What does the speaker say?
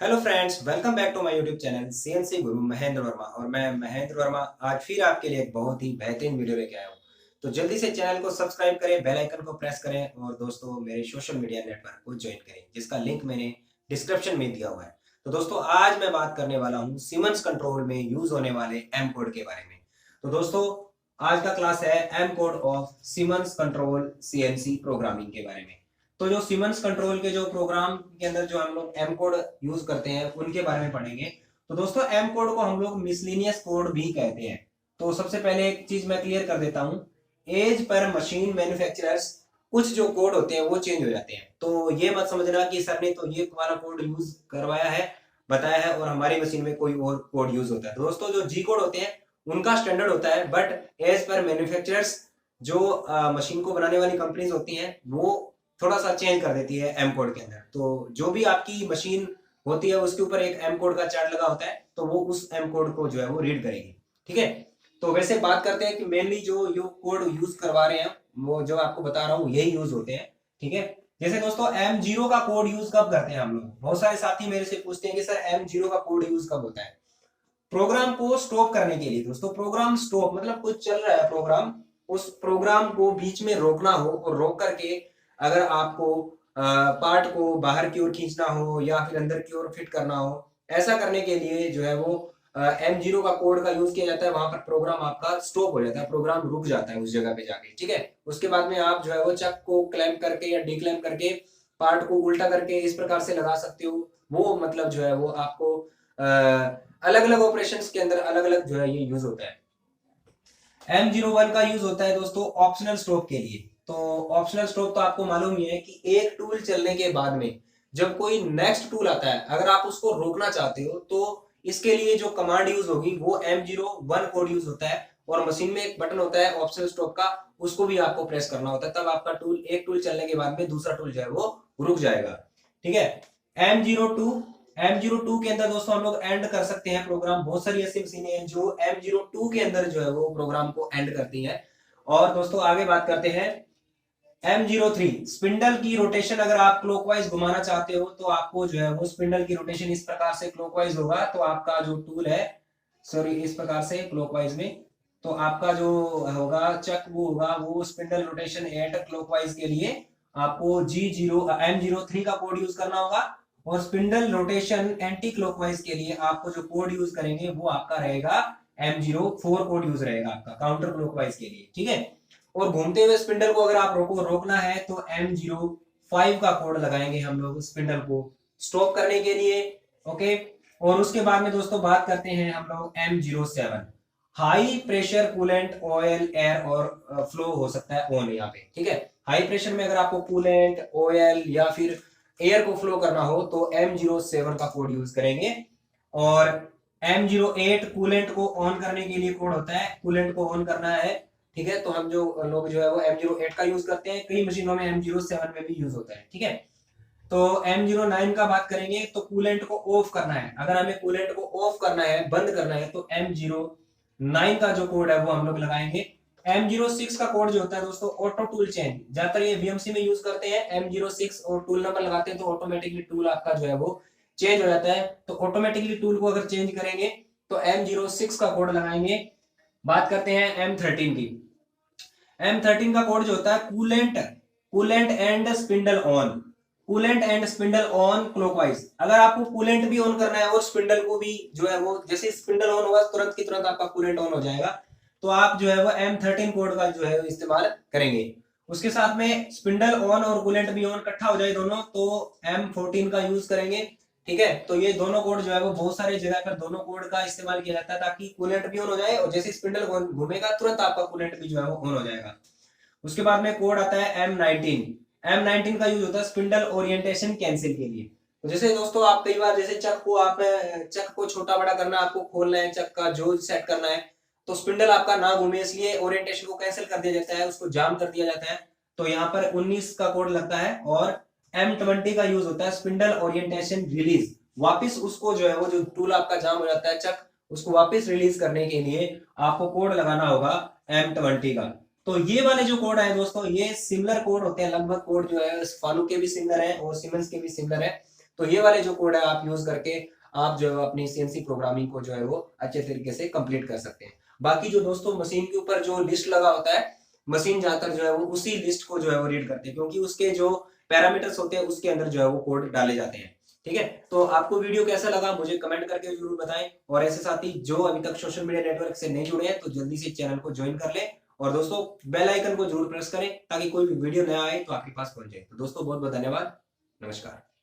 Hello friends, welcome back to my YouTube channel CNC Guru Mahendra Verma. और मैं महेंद्र वर्मा आज फिर आपके लिए एक बहुत ही बेहतरीन वीडियो लेके आया हूँ। तो जल्दी से चैनल को सब्सक्राइब करें, बेल आइकन को प्रेस करें और दोस्तों मेरे सोशल मीडिया नेटवर्क को ज्वाइन करें, जिसका लिंक मैंने डिस्क्रिप्शन में दिया हुआ है। तो दोस्तों आज मैं बात करने वाला हूँ सीमेंस कंट्रोल में यूज होने वाले एम कोड के बारे में। तो दोस्तों आज का क्लास है M code of Siemens control CNC programming के बारे में। तो जो सीमेंस कंट्रोल के जो प्रोग्राम के अंदर जो हम लोग एम कोड यूज करते हैं उनके बारे में पढ़ेंगे। तो दोस्तों एम कोड को हम लोग मिसलिनियस कोड भी कहते हैं। तो सबसे पहले एक चीज मैं क्लियर कर देता हूँ, एज पर मशीन मैन्युफैक्चरर्स कुछ जो कोड होते हैं वो चेंज हो जाते हैं। तो ये मत समझना कि सर ने तो ये वाला कोड यूज करवाया है, बताया है और हमारी मशीन में कोई और कोड यूज होता है। दोस्तों जो जी कोड होते हैं उनका स्टैंडर्ड होता है, बट एज पर मैन्युफैक्चरर्स जो मशीन को बनाने वाली कंपनीज होती हैं वो थोड़ा सा चेंज कर देती है एम कोड के अंदर। तो जो भी आपकी मशीन होती है उसके ऊपर एक एम कोड का चार्ट लगा होता है, तो वो उस एम कोड को जो है वो रीड करेगी। ठीक है, तो वैसे बात करते हैं कि मेनली जो कोड यूज करवा रहे हैं वो जो आपको बता रहा हूँ यही यूज होते हैं। ठीक है, जैसे दोस्तों एम जीरो का कोड यूज कब करते हैं हम लोग, बहुत सारे साथी मेरे से पूछते हैं कि सर एम जीरो का कोड यूज कब होता है। प्रोग्राम को स्टॉप करने के लिए। दोस्तों प्रोग्राम स्टॉप मतलब कुछ चल रहा है प्रोग्राम, उस प्रोग्राम को बीच में रोकना हो और रोक करके अगर आपको पार्ट को बाहर की ओर खींचना हो या फिर अंदर की ओर फिट करना हो, ऐसा करने के लिए जो है वो एम जीरो का कोड का यूज किया जाता है। वहां पर प्रोग्राम आपका स्टॉप हो जाता है, प्रोग्राम रुक जाता है उस जगह पे जाके। ठीक है, उसके बाद में आप जो है वो चक को क्लैंप करके या डिक्लैंप करके पार्ट को उल्टा करके इस प्रकार से लगा सकते हो। वो मतलब जो है वो आपको अलग अलग ऑपरेशन के अंदर अलग अलग जो है ये यूज होता है। M01 का यूज होता है दोस्तों ऑप्शनल स्टॉप के लिए। तो ऑप्शनल स्टॉप तो आपको मालूम ही है कि एक टूल चलने के बाद में जब कोई नेक्स्ट टूल आता है, अगर आप उसको रोकना चाहते हो तो इसके लिए जो कमांड यूज होगी वो M01 कोड यूज होता है। और मशीन में एक बटन होता है ऑप्शनल स्टॉप का, उसको भी आपको प्रेस करना होता है, तब आपका टूल एक टूल चलने के बाद में दूसरा टूल जो है वो रुक जाएगा। ठीक है, M02 के अंदर दोस्तों हम लोग एंड कर सकते हैं प्रोग्राम। बहुत सारी ऐसी मशीनें हैं जो M02 के अंदर जो है वो प्रोग्राम को एंड करती हैं। और दोस्तों आगे बात करते हैं M03 स्पिंडल की रोटेशन। अगर आप क्लॉकवाइज घुमाना चाहते हो तो आपको जो है वो स्पिंडल की रोटेशन इस प्रकार से क्लॉकवाइज होगा, तो आपका जो टूल है सॉरी इस प्रकार से क्लॉकवाइज में, तो आपका जो होगा चक वो होगा वो स्पिंडल रोटेशन एट क्लॉकवाइज के लिए आपको M03 का कोड यूज करना होगा। और स्पिंडल रोटेशन एंटी क्लॉकवाइज के लिए आपको जो कोड यूज करेंगे वो आपका रहेगा M04 कोड यूज रहेगा आपका काउंटर क्लॉकवाइज के लिए। ठीक है, और घूमते हुए स्पिंडल को अगर आप रोकना है तो M05 का कोड लगाएंगे हम लोग स्पिंडल को स्टॉप करने के लिए। ओके, और उसके बाद में दोस्तों बात करते हैं हम लोग M07 high pressure coolant oil air और फ्लो हो सकता है ऑन यहाँ पे। ठीक है, हाई प्रेशर में अगर आपको कूलेंट ऑयल या फिर एयर को फ्लो करना हो तो M07 का कोड यूज करेंगे। और M08 कूलेंट को ऑन करने के लिए कोड होता है, कूलेंट को ऑन करना है। ठीक है, तो हम जो लोग जो है वो M08 का यूज करते हैं, कई मशीनों में M07 में भी यूज होता है। ठीक है, तो M09 का बात करेंगे तो कूलेंट को ऑफ करना है। अगर हमें कूलेंट को ऑफ करना है, बंद करना है, तो M09 का जो कोड है वो हम लोग लगाएंगे। M06 का कोड जो होता है दोस्तों ऑटो टूल चेंज, ज्यादातर ये VMC में यूज करते हैं M06 और टूल नंबर लगाते हैं तो ऑटोमेटिकली टूल आपका जो है वो चेंज हो जाता है। तो ऑटोमेटिकली टूल को अगर चेंज करेंगे तो M06 का कोड लगाएंगे। बात करते हैं M13 की। M13 का कोड जो होता है coolant and spindle on, coolant and spindle on clockwise. अगर आपको कूलेंट भी ऑन करना है और स्पिंडल को भी जो है वो, जैसे स्पिंडल ऑन होगा तुरंत की तुरंत आपका कूलेंट ऑन हो जाएगा, तो आप जो है वो M13 कोड का जो है इस्तेमाल करेंगे। उसके साथ में स्पिंडल ऑन और कूलेंट भी ऑन इकट्ठा हो जाए दोनों तो M14 का यूज करेंगे। ठीक है, तो ये दोनों कोड जो है वो बहुत सारे जगह पर दोनों कोड का इस्तेमाल किया जाता है ताकि कूलेंट भी ऑन हो जाए और जैसे स्पिंडल घूमेगा तुरंत आपका कूलेंट भी जो है वो ऑन हो जाएगा। उसके बाद में कोड आता है M19 का यूज होता है स्पिंडल ओरिएंटेशन कैंसिल के लिए। तो जैसे दोस्तों आप कई बार जैसे चक को छोटा बड़ा करना, आपको खोलना है, चक का जो सेट करना है, तो स्पिंडल आपका ना घूमे इसलिए ओरिएंटेशन को कैंसिल कर दिया जाता है, उसको जाम कर दिया जाता है। तो यहाँ पर 19 का कोड लगता है। और M20 का यूज होता है स्पिंडल ओरिएंटेशन रिलीज, वापिस उसको जो है वो जो टूल आपका जाम हो जाता है चक, उसको वापिस रिलीज करने के लिए आपको कोड लगाना होगा M20 का। तो ये वाले जो कोड है दोस्तों ये सिमिलर कोड होते हैं, लगभग कोड जो है फानू के भी सिमिलर है और सीमेंस के भी सिमिलर है। तो ये वाले जो कोड है आप यूज करके आप जो है अपनी सीएनसी प्रोग्रामिंग को जो है वो अच्छे तरीके से कंप्लीट कर सकते हैं। बाकी जो दोस्तों मशीन के ऊपर जो लिस्ट लगा होता है, मशीन ज्यादातर जो है वो उसी लिस्ट को जो है वो रीड करते हैं, क्योंकि उसके जो पैरामीटर्स होते हैं उसके अंदर जो है वो कोड डाले जाते हैं। ठीक है, तो आपको वीडियो कैसा लगा मुझे कमेंट करके जरूर बताएं, और ऐसे साथी जो अभी तक सोशल मीडिया नेटवर्क से नहीं जुड़े हैं तो जल्दी से चैनल को ज्वाइन कर लें, और दोस्तों बेल आइकन को जरूर प्रेस करें ताकि कोई भी वीडियो नया आए तो आपके पास पहुंच जाए। तो दोस्तों बहुत बहुत धन्यवाद, नमस्कार।